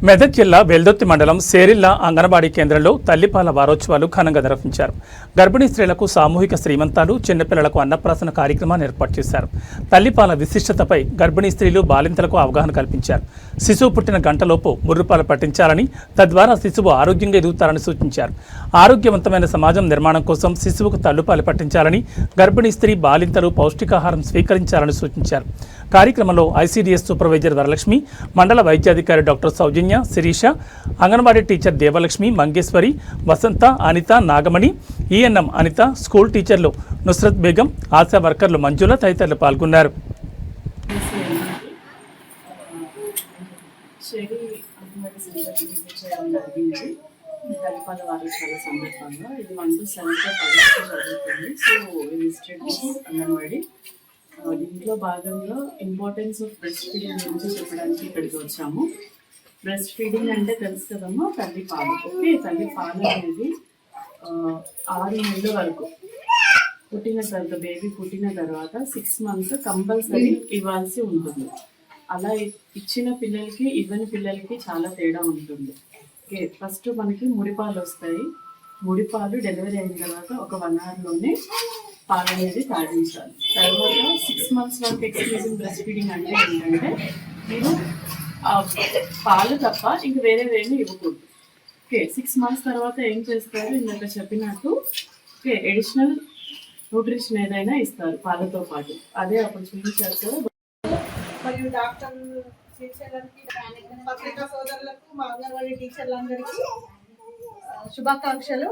మెదక్ జిల్లా వెల్దుర్తి మండలం సేరిల్లా అంగన్వాడీ కేంద్రంలో తల్లిపాల వారోత్సవాలు ఘనంగా నిర్వహించారు. గర్భిణీ స్త్రీలకు సామూహిక శ్రీమంతాలు, చిన్నపిల్లలకు అన్నప్రాసన కార్యక్రమాన్ని ఏర్పాటు చేశారు. తల్లిపాల విశిష్టతపై గర్భిణీ స్త్రీలు, బాలింతలకు అవగాహన కల్పించారు. శిశువు పుట్టిన గంటలోపు ముర్రుపాలు పట్టించాలని, తద్వారా శిశువు ఆరోగ్యంగా ఎదుగుతారని సూచించారు. ఆరోగ్యవంతమైన సమాజం నిర్మాణం కోసం శిశువుకు తల్లిపాలు పట్టించాలని, గర్భిణీ స్త్రీ, బాలింతలు పౌష్టికాహారం స్వీకరించాలని సూచించారు. కార్యక్రమంలో ఐసీడీఎస్ సూపర్వైజర్ వరలక్ష్మి, మండల వైద్యాధికారి డాక్టర్ సౌజన్య, శిరీష, అంగన్వాడీ టీచర్ దేవలక్ష్మి, మంగేశ్వరి, వసంత, అనిత, నాగమణి, ఈఎన్ఎం అనిత, స్కూల్ టీచర్లు నుస్రత్ బేగం, ఆశా వర్కర్లు మంజుల తదితరులు పాల్గొన్నారు. తల్లిపాల వారోత్సవాల సందర్భంగా ఇది 1 to 7 జరుగుతుంది. సో అంగన్వాడీ దీంట్లో భాగంగా ఇంపార్టెన్స్ ఆఫ్ బ్రెస్ట్ ఫీడింగ్ గురించి చెప్పడానికి ఇక్కడికి వచ్చాము. బ్రెస్ట్ ఫీడింగ్ అంటే తెలుసు కదమ్మా, తల్లిపాలు. ఓకే, తల్లిపాలు అనేది 6 నెలల వరకు పుట్టిన తర్వాత, బేబీ పుట్టిన తర్వాత 6 months కంపల్సరీ ఇవ్వాల్సి ఉంటుంది. అలా ఇచ్చిన పిల్లలకి ఇవ్వని పిల్లలకి చాలా తేడా ఉంటుంది. ఓకే, ఫస్ట్ మనకి ముడిపాలు వస్తాయి. ముడిపాలు డెలివరీ అయిన తర్వాత ఒక 1 hourలోనే పాలు అనేది తాగించాలి. తర్వాత 6 months వరకు ఎక్స్క్లూజివ్ బ్రెస్ట్ ఫీడింగ్ అంటే ఏంటంటే మీరు పాలు తప్ప ఇంక వేరేవేమీ ఇవ్వకూడదు. ఓకే, 6 months తర్వాత ఏం చేస్తారు, ఇందాక చెప్పినట్టు ఓకే అడిషనల్ న్యూట్రిషన్ ఏదైనా ఇస్తారు పాలతో పాటు. అదే అప్పుడు చూపించారు కదా. మరియు డాక్టర్ శిక్షకులకి, పత్రికా సోదరులకు, మా అంగన్వాడీ టీచర్లందరికీ శుభాకాంక్షలు.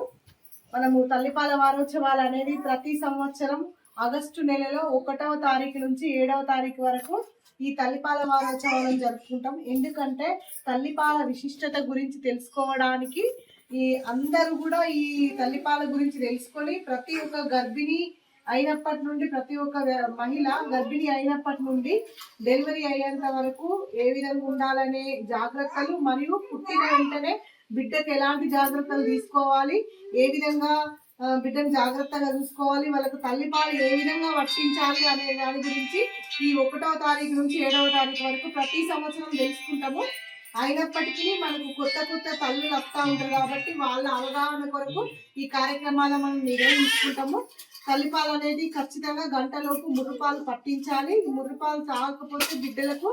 మనము తల్లిపాల వారోత్సవాలు అనేది ప్రతి సంవత్సరం ఆగస్టు నెలలో 1వ తారీఖు నుంచి 7వ తారీఖు వరకు ఈ తల్లిపాల వారోత్సవాలను జరుపుకుంటాం. ఎందుకంటే తల్లిపాల విశిష్టత గురించి తెలుసుకోవడానికి అందరూ కూడా ఈ తల్లిపాల గురించి తెలుసుకొని ప్రతి ఒక్క గర్భిణీ అయినప్పటి నుండి, ప్రతి ఒక్క మహిళ గర్భిణీ అయినప్పటి నుండి డెలివరీ అయ్యేంత వరకు ఏ విధంగా ఉండాలనే జాగ్రత్తలు, మరియు పుట్టిన వెంటనే బిడ్డకు ఎలాంటి జాగ్రత్తలు తీసుకోవాలి, ఏ విధంగా బిడ్డను జాగ్రత్తగా చూసుకోవాలి, వాళ్ళకు తల్లిపాలు ఏ విధంగా వర్తించాలి అనే దాని గురించి ఈ 1వ తారీఖు నుంచి 7వ తారీఖు వరకు ప్రతి సంవత్సరం తెలుసుకుంటాము. అయినప్పటికీ మనకు కొత్త తల్లులు వస్తూ ఉంటారు కాబట్టి వాళ్ళ అవగాహన కొరకు ఈ కార్యక్రమాలను మనం నిర్వహించుకుంటాము. తల్లిపాలు అనేది ఖచ్చితంగా గంటలోపు ముర్రుపాలు పట్టించాలి. ముర్రుపాలు తాగకపోతే బిడ్డలకు